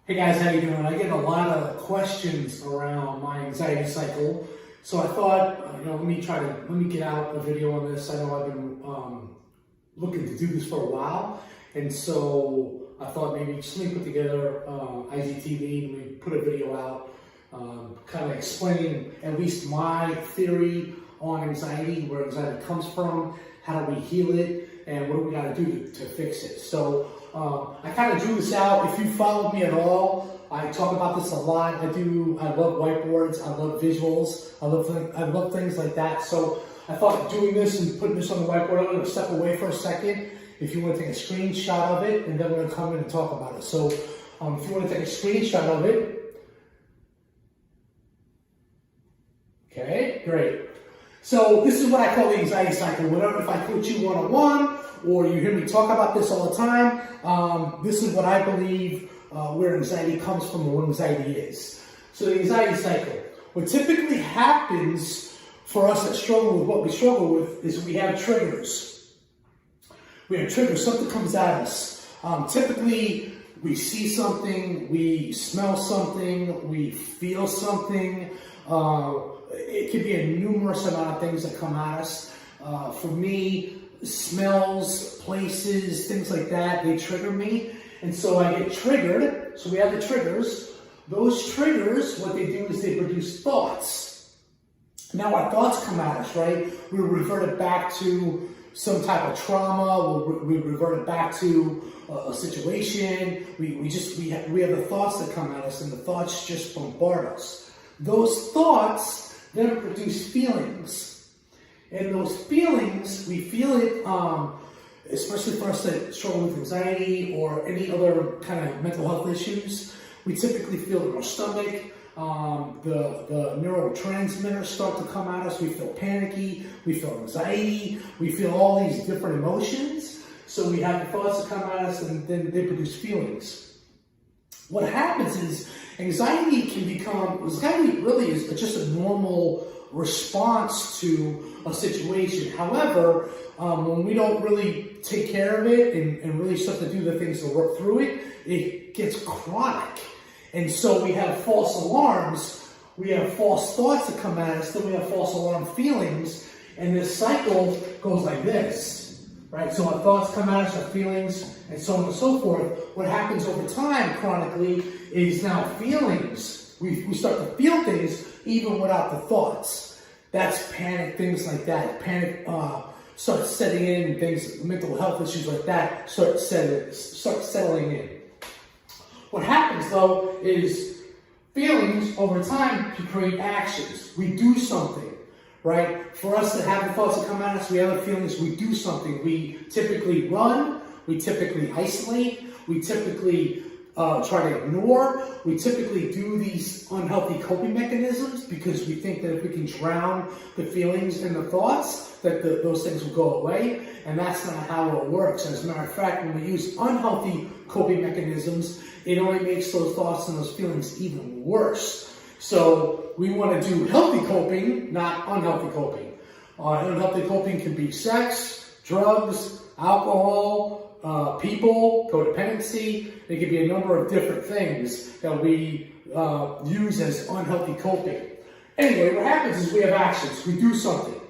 Hey guys, how you doing? I get a lot of questions around my anxiety cycle, so I thought, let me get out a video on this. I know I've been looking to do this for a while, and so I thought maybe just let me put together IGTV, let me put a video out, kind of explaining at least my theory on anxiety, where anxiety comes from, how do we heal it, and what do we got to do to fix it. So I kind of drew this out. If you followed me at all, I talk about this a lot. I love whiteboards. I love visuals. I love things like that. So I thought doing this and putting this on the whiteboard, I'm going to step away for a second. If you want to take a screenshot of it, and then we're going to come in and talk about it. So if you want to take a screenshot of it, okay, great. So this is what I call the anxiety cycle. Whatever, if I coach you one-on-one, or you hear me talk about this all the time, this is what I believe where anxiety comes from, or what anxiety is. So the anxiety cycle. What typically happens for us that struggle with what we struggle with is we have triggers. We have triggers. Something comes at us. Typically, we see something, we smell something, we feel something. It could be a numerous amount of things that come at us. For me, smells, places, things like that, they trigger me. And so I get triggered. So we have the triggers. Those triggers, what they do is they produce thoughts. Now our thoughts come at us, right? We revert it back to some type of trauma. We revert it back to a situation. We have the thoughts that come at us, and the thoughts just bombard us. Those thoughts then produce feelings. And those feelings, we feel it, especially for us that struggle with anxiety or any other kind of mental health issues. We typically feel it in our stomach. The neurotransmitters start to come at us. We feel panicky. We feel anxiety. We feel all these different emotions. So we have the thoughts that come at us, and then they produce feelings. What happens is anxiety really is just a normal response to a situation. However, when we don't really take care of it and really start to do the things to work through it, it gets chronic. And so we have false alarms, we have false thoughts that come at us, then we have false alarm feelings, and this cycle goes like this, right? So our thoughts come at us, our feelings, and so on and so forth. What happens over time chronically is now feelings. We start to feel things even without the thoughts. That's panic, things like that. Panic starts setting in, things, mental health issues like that start settling in. What happens though is feelings over time can create actions. We do something, right? For us to have the thoughts that come at us, we have the feelings, we do something. We typically run, we typically isolate, we typically try to ignore. We typically do these unhealthy coping mechanisms because we think that if we can drown the feelings and the thoughts, that those things will go away. And that's not how it works. As a matter of fact, when we use unhealthy coping mechanisms, it only makes those thoughts and those feelings even worse. So we want to do healthy coping, not unhealthy coping. Unhealthy coping can be sex, drugs, alcohol, people, codependency. There could be a number of different things that we use as unhealthy coping. Anyway, what happens is we have actions. We do something.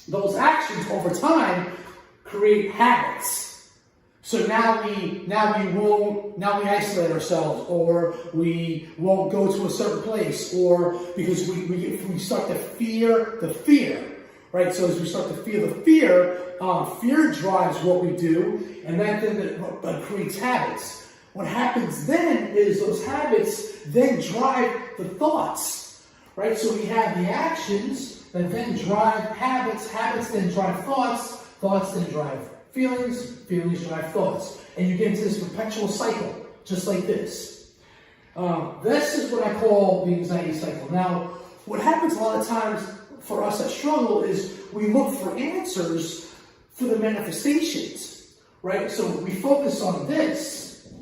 Those actions over time create habits. So now we isolate ourselves, or we won't go to a certain place, or because we start to fear the fear. Right, so as we start to feel the fear, fear drives what we do, and that then creates habits. What happens then is those habits then drive the thoughts, right? So we have the actions that then drive habits, habits then drive thoughts, thoughts then drive feelings, feelings drive thoughts. And you get into this perpetual cycle, just like this. This is what I call the anxiety cycle. Now, what happens a lot of times for us that struggle is we look for answers for the manifestations, right? So we focus on this.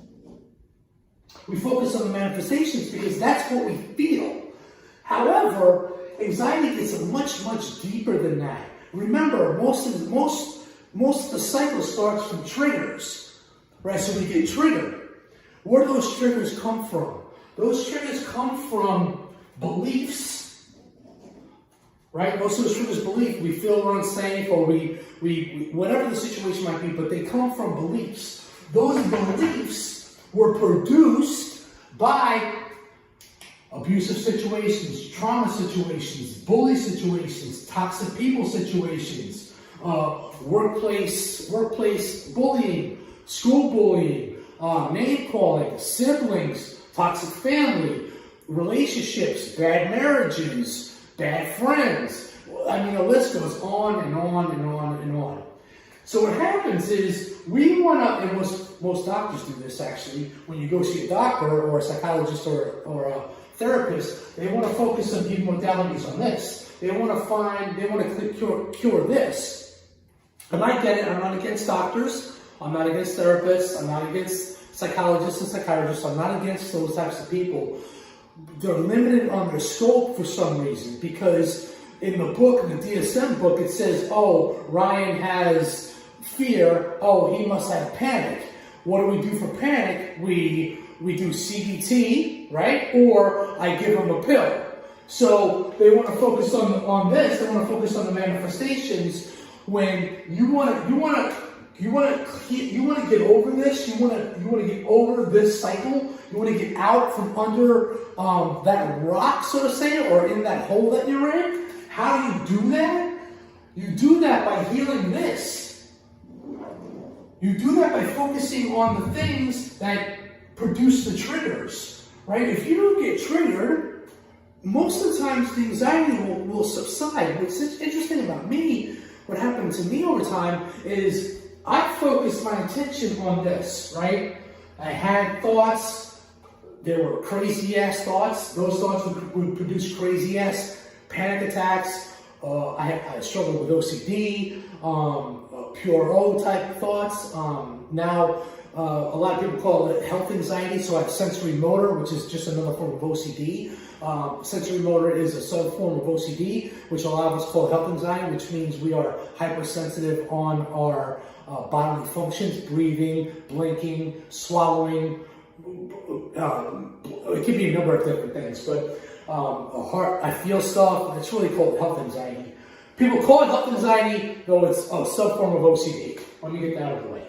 We focus on the manifestations because that's what we feel. However, anxiety gets much, much deeper than that. Remember, most of the cycle starts from triggers, right? So we get triggered. Where do those triggers come from? Those triggers come from beliefs, right? Most of those triggers belief. We feel we're unsafe, or we whatever the situation might be, but they come from beliefs. Those beliefs were produced by abusive situations, trauma situations, bully situations, toxic people situations, workplace bullying, school bullying, name calling, siblings, toxic family, relationships, bad marriages, bad friends. I mean, the list goes on and on and on and on. So what happens is we want to, and most doctors do this actually, when you go see a doctor or a psychologist or a therapist, they want to focus on giving modalities on this. They want to cure this. And I get it. I'm not against doctors. I'm not against therapists. I'm not against psychologists and psychiatrists. I'm not against those types of people. They're limited on their scope for some reason, because in the book, the DSM book, it says, oh, Ryan has fear. Oh, he must have panic. What do we do for panic? We do CBT, right? Or I give them a pill. So they want to focus on this. They want to focus on the manifestations. When you want to get over this. You want to get over this cycle. You want to get out from under that rock, so to say, or in that hole that you're in. How do you do that? You do that by healing this. You do that by focusing on the things that produce the triggers, right? If you don't get triggered, most of the times the anxiety will subside. What's interesting about me, what happened to me over time, is I focused my attention on this, right? I had thoughts. They were crazy-ass thoughts. Those thoughts would produce crazy-ass panic attacks. I struggled with OCD, pure O type thoughts. Now, a lot of people call it health anxiety, so I have sensory motor, which is just another form of OCD. Sensory motor is a sub-form of OCD, which a lot of us call health anxiety, which means we are hypersensitive on our bodily functions, breathing, blinking, swallowing. It could be a number of different things, but I feel stuff. It's really called health anxiety. People call it health anxiety, though it's a sub-form of OCD. Let me get that out of the way.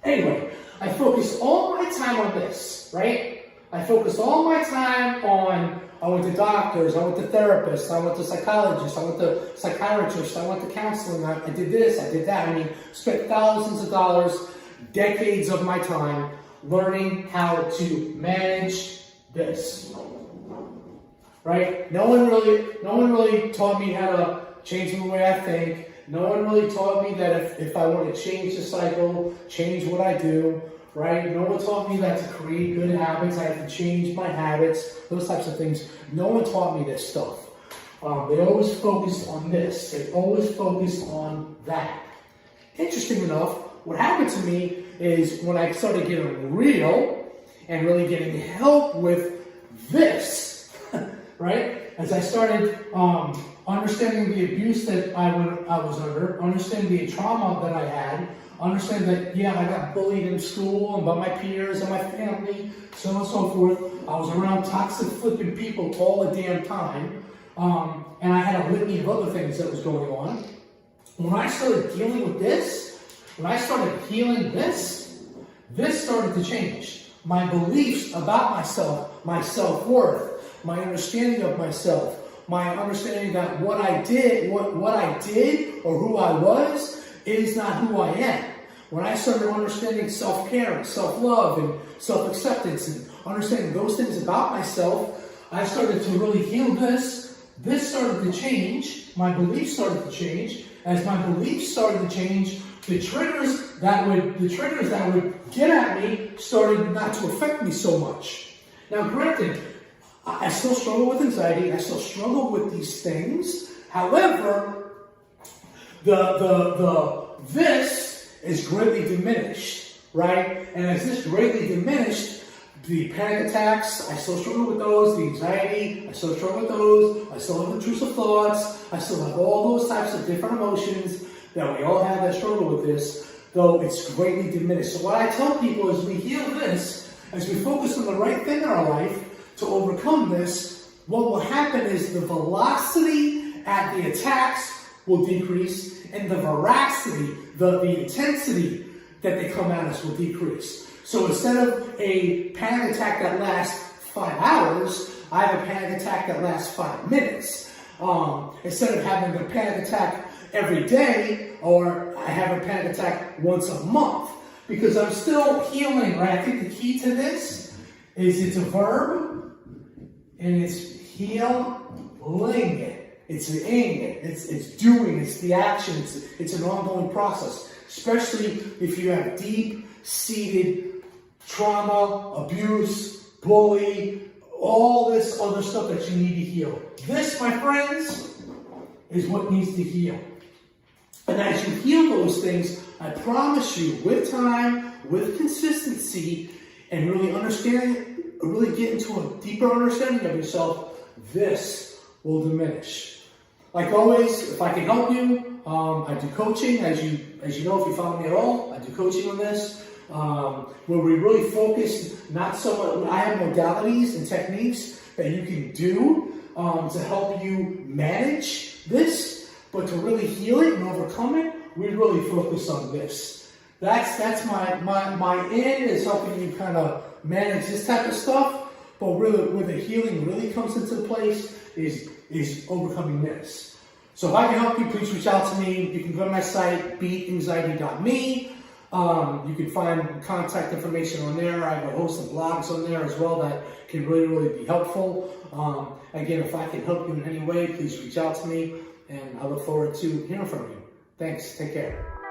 Anyway, I focused all my time on this, right? I focused all my time on, I went to doctors, I went to therapists, I went to psychologists, I went to psychiatrists, I went to counseling, I did this, I did that. I mean, spent thousands of dollars, decades of my time learning how to manage this, right? No one really taught me how to change the way I think. No one really taught me that if I want to change the cycle, change what I do, right? No one taught me that to create good habits, I have to change my habits, those types of things. No one taught me this stuff. They always focused on this. They always focused on that. Interesting enough, what happened to me is when I started getting real and really getting help with this, right? As I started understanding the abuse that I was under, understanding the trauma that I had, understanding that, yeah, I got bullied in school and by my peers and my family, so on and so forth. I was around toxic flipping people all the damn time. And I had a litany of other things that was going on. When I started dealing with this, when I started healing this started to change. My beliefs about myself, my self-worth, my understanding of myself, my understanding that what I did or who I was is not who I am. When I started understanding self-care and self-love and self-acceptance and understanding those things about myself, I started to really heal this. This started to change. My beliefs started to change. As my beliefs started to change, the triggers that would get at me started not to affect me so much. Now, granted, I still struggle with anxiety. I still struggle with these things. However, this is greatly diminished, right? And as this greatly diminished, the panic attacks, I still struggle with those. The anxiety, I still struggle with those. I still have intrusive thoughts. I still have all those types of different emotions that we all have that struggle with this, though it's greatly diminished. So what I tell people is we heal this, As we focus on the right thing in our life to overcome this, what will happen is the velocity at the attacks will decrease, and the veracity, the intensity that they come at us will decrease. So instead of a panic attack that lasts 5 hours, I have a panic attack that lasts 5 minutes. Instead of having a panic attack every day, or I have a panic attack once a month, because I'm still healing, right? I think the key to this is it's a verb, and it's healing. It's the ing, it's doing, it's the action, it's an ongoing process, especially if you have deep-seated trauma, abuse, bully, all this other stuff that you need to heal. This, my friends, is what needs to heal. And as you heal those things, I promise you, with time, with consistency, and really understanding, really get into a deeper understanding of yourself, this will diminish. Like always, if I can help you, I do coaching. As you know, if you follow me at all, I do coaching on this, where we really focus not so much. I have modalities and techniques that you can do to help you manage this, but to really heal it and overcome it, we really focus on this. That's my end is helping you kind of manage this type of stuff, but really where the healing really comes into place is overcoming this. So if I can help you, please reach out to me. You can go to my site, beatanxiety.me. You can find contact information on there. I have a host of blogs on there as well that can really be helpful. Again, if I can help you in any way, please reach out to me, and I look forward to hearing from you. Thanks. Take care.